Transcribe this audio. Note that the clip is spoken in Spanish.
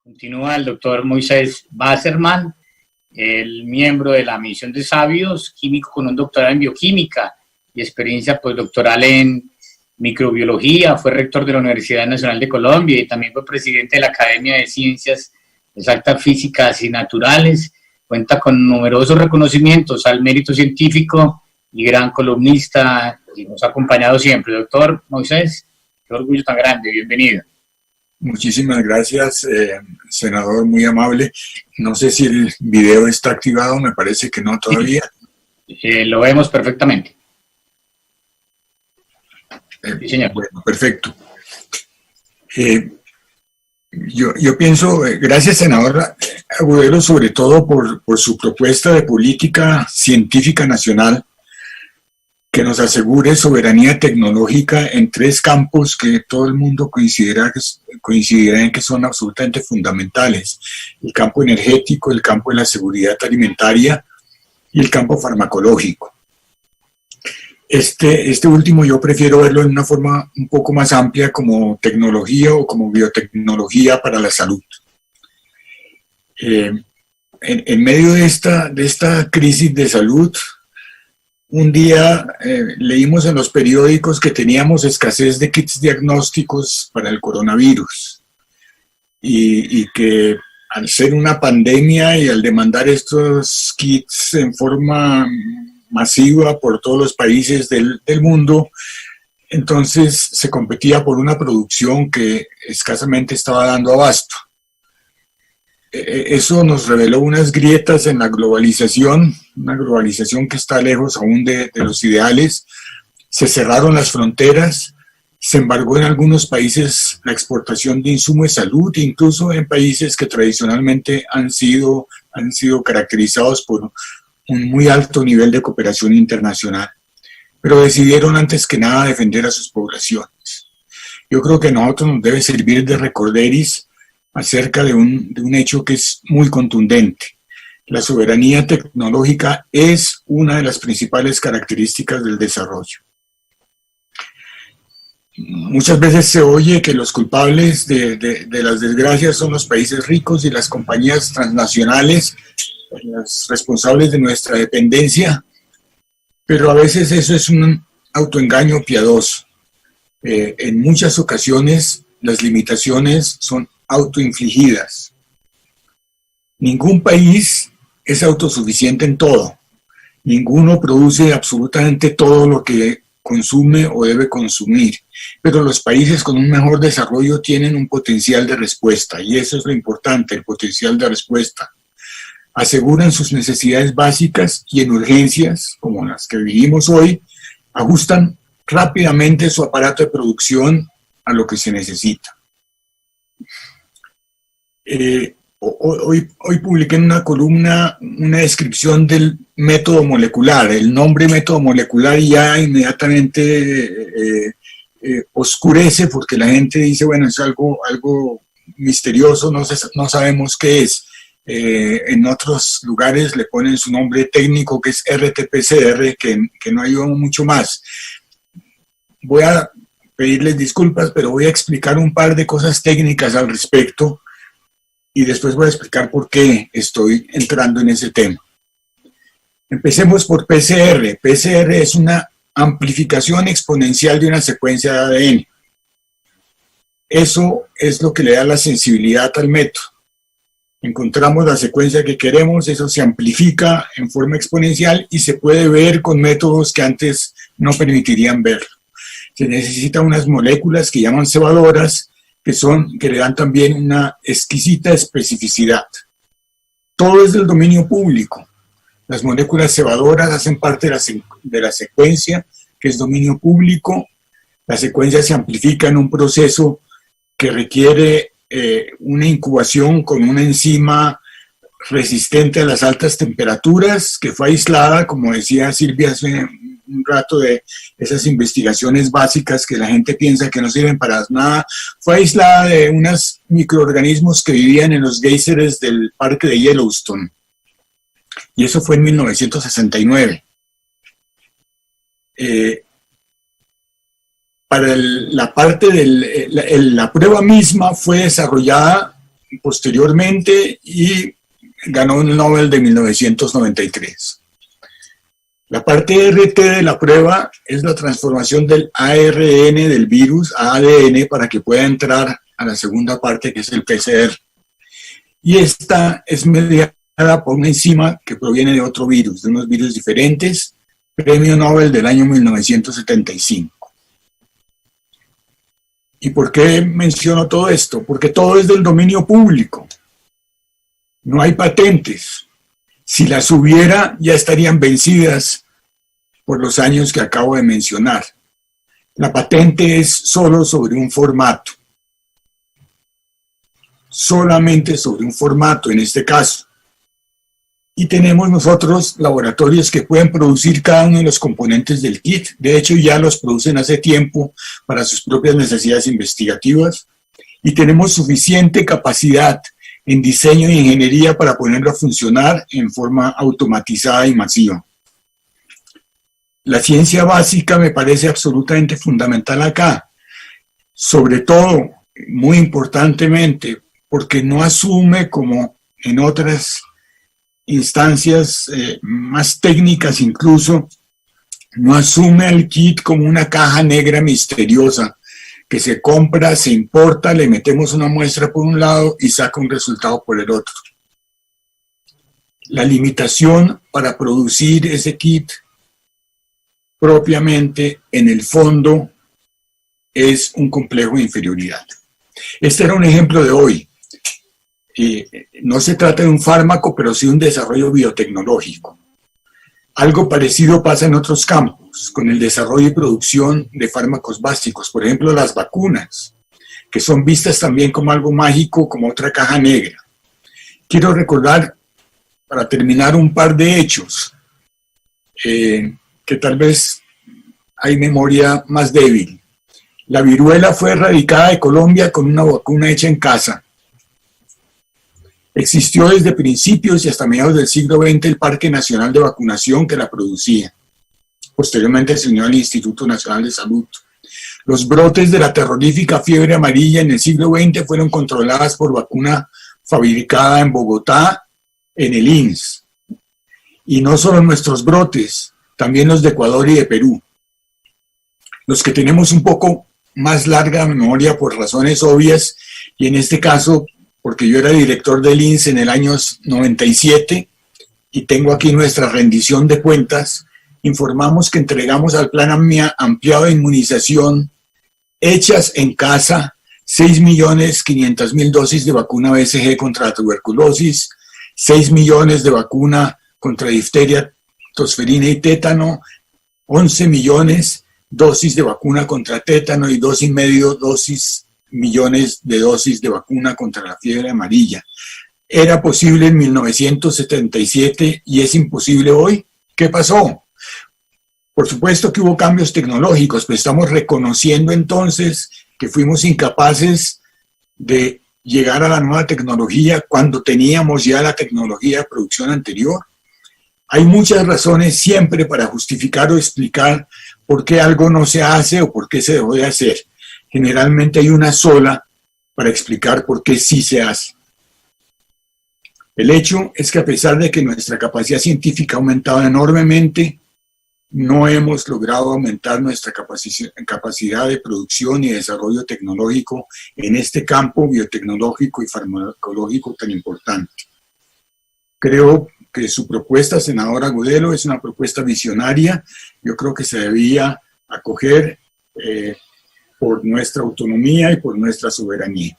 Continúa el doctor Moisés Basserman, el miembro de la misión de sabios, químico con un doctorado en bioquímica y experiencia postdoctoral en microbiología. Fue rector de la Universidad Nacional de Colombia y también fue presidente de la Academia de Ciencias Exactas Físicas y Naturales. Cuenta con numerosos reconocimientos al mérito científico y gran columnista, y nos ha acompañado siempre. Doctor Moisés, qué orgullo tan grande, bienvenido. Muchísimas gracias, senador, muy amable. No sé si el video está activado, me parece que no todavía. Lo vemos perfectamente. Sí, señor. Bueno, perfecto. Yo pienso, gracias, senador Agudelo, sobre todo por su propuesta de política científica nacional que nos asegure soberanía tecnológica en tres campos que todo el mundo coincidirá en que son absolutamente fundamentales: el campo energético, el campo de la seguridad alimentaria y el campo farmacológico. Este último yo prefiero verlo en una forma un poco más amplia, como tecnología o como biotecnología para la salud. En medio de esta crisis de salud, un día leímos en los periódicos que teníamos escasez de kits diagnósticos para el coronavirus y que al ser una pandemia y al demandar estos kits en forma masiva por todos los países del mundo, entonces se competía por una producción que escasamente estaba dando abasto. Eso nos reveló unas grietas en la globalización, una globalización que está lejos aún de los ideales. Se cerraron las fronteras, se embargó en algunos países la exportación de insumos de salud, incluso en países que tradicionalmente han sido caracterizados por un muy alto nivel de cooperación internacional, pero decidieron antes que nada defender a sus poblaciones. Yo creo que a nosotros nos debe servir de recorderis acerca de un hecho que es muy contundente. La soberanía tecnológica es una de las principales características del desarrollo. Muchas veces se oye que los culpables de las desgracias son los países ricos y las compañías transnacionales, las responsables de nuestra dependencia, pero a veces eso es un autoengaño piadoso. En muchas ocasiones las limitaciones son autoinfligidas. Ningún país es autosuficiente en todo. Ninguno produce absolutamente todo lo que consume o debe consumir. Pero los países con un mejor desarrollo tienen un potencial de respuesta, y eso es lo importante, el potencial de respuesta. Aseguran sus necesidades básicas y en urgencias, como las que vivimos hoy, ajustan rápidamente su aparato de producción a lo que se necesita. Hoy publiqué en una columna una descripción del método molecular. El nombre método molecular ya inmediatamente oscurece, porque la gente dice, bueno, es algo misterioso, no sabemos qué es. En otros lugares le ponen su nombre técnico, que es RT-PCR, que no ayuda mucho más. Voy a pedirles disculpas, pero voy a explicar un par de cosas técnicas al respecto y después voy a explicar por qué estoy entrando en ese tema. Empecemos por PCR. PCR es una amplificación exponencial de una secuencia de ADN. Eso es lo que le da la sensibilidad al método. Encontramos la secuencia que queremos, eso se amplifica en forma exponencial y se puede ver con métodos que antes no permitirían verlo. Se necesitan unas moléculas que llaman cebadoras, que le dan también una exquisita especificidad. Todo es del dominio público. Las moléculas cebadoras hacen parte de la secuencia, que es dominio público. La secuencia se amplifica en un proceso que requiere una incubación con una enzima resistente a las altas temperaturas, que fue aislada, como decía Silvia hace un rato, de esas investigaciones básicas que la gente piensa que no sirven para nada. Fue aislada de unos microorganismos que vivían en los géiseres del parque de Yellowstone. Y eso fue en 1969. Para la parte de la prueba misma fue desarrollada posteriormente y ganó el Nobel de 1993. La parte RT de la prueba es la transformación del ARN del virus a ADN para que pueda entrar a la segunda parte, que es el PCR. Y esta es mediada por una enzima que proviene de otro virus, de unos virus diferentes, premio Nobel del año 1975. ¿Y por qué menciono todo esto? Porque todo es del dominio público. No hay patentes. Si las hubiera, ya estarían vencidas por los años que acabo de mencionar. La patente es solo sobre un formato. Solamente sobre un formato en este caso. Y tenemos nosotros laboratorios que pueden producir cada uno de los componentes del kit. De hecho, ya los producen hace tiempo para sus propias necesidades investigativas. Y tenemos suficiente capacidad en diseño y ingeniería para ponerlo a funcionar en forma automatizada y masiva. La ciencia básica me parece absolutamente fundamental acá. Sobre todo, muy importantemente, porque no asume como en otras instancias más técnicas incluso, no asume el kit como una caja negra misteriosa que se compra, se importa, le metemos una muestra por un lado y saca un resultado por el otro. La limitación para producir ese kit propiamente en el fondo es un complejo de inferioridad. Este era un ejemplo de hoy. No se trata de un fármaco, pero sí un desarrollo biotecnológico. Algo parecido pasa en otros campos, con el desarrollo y producción de fármacos básicos, por ejemplo las vacunas, que son vistas también como algo mágico, como otra caja negra. Quiero recordar, para terminar, un par de hechos, que tal vez hay memoria más débil. La viruela fue erradicada de Colombia con una vacuna hecha en casa. Existió desde principios y hasta mediados del siglo XX el Parque Nacional de Vacunación que la producía. Posteriormente se unió al Instituto Nacional de Salud. Los brotes de la terrorífica fiebre amarilla en el siglo XX fueron controladas por vacuna fabricada en Bogotá, en el INS. Y no solo nuestros brotes, también los de Ecuador y de Perú. Los que tenemos un poco más larga memoria por razones obvias, y en este caso porque yo era director del INS en el año 97 y tengo aquí nuestra rendición de cuentas, informamos que entregamos al plan ampliado de inmunización hechas en casa 6.500.000 dosis de vacuna BCG contra la tuberculosis, 6 millones de vacuna contra difteria, tosferina y tétano, 11 millones dosis de vacuna contra tétano y 2,5 millones de dosis de vacuna contra la fiebre amarilla. Era posible en 1977 y es imposible hoy. ¿Qué pasó? Por supuesto que hubo cambios tecnológicos, pero estamos reconociendo entonces que fuimos incapaces de llegar a la nueva tecnología cuando teníamos ya la tecnología de producción anterior. Hay muchas razones siempre para justificar o explicar por qué algo no se hace o por qué se dejó de hacer. Generalmente hay una sola para explicar por qué sí se hace. El hecho es que a pesar de que nuestra capacidad científica ha aumentado enormemente, no hemos logrado aumentar nuestra capacidad de producción y desarrollo tecnológico en este campo biotecnológico y farmacológico tan importante. Creo que su propuesta, senadora Agudelo, es una propuesta visionaria. Yo creo que se debía acoger por nuestra autonomía y por nuestra soberanía.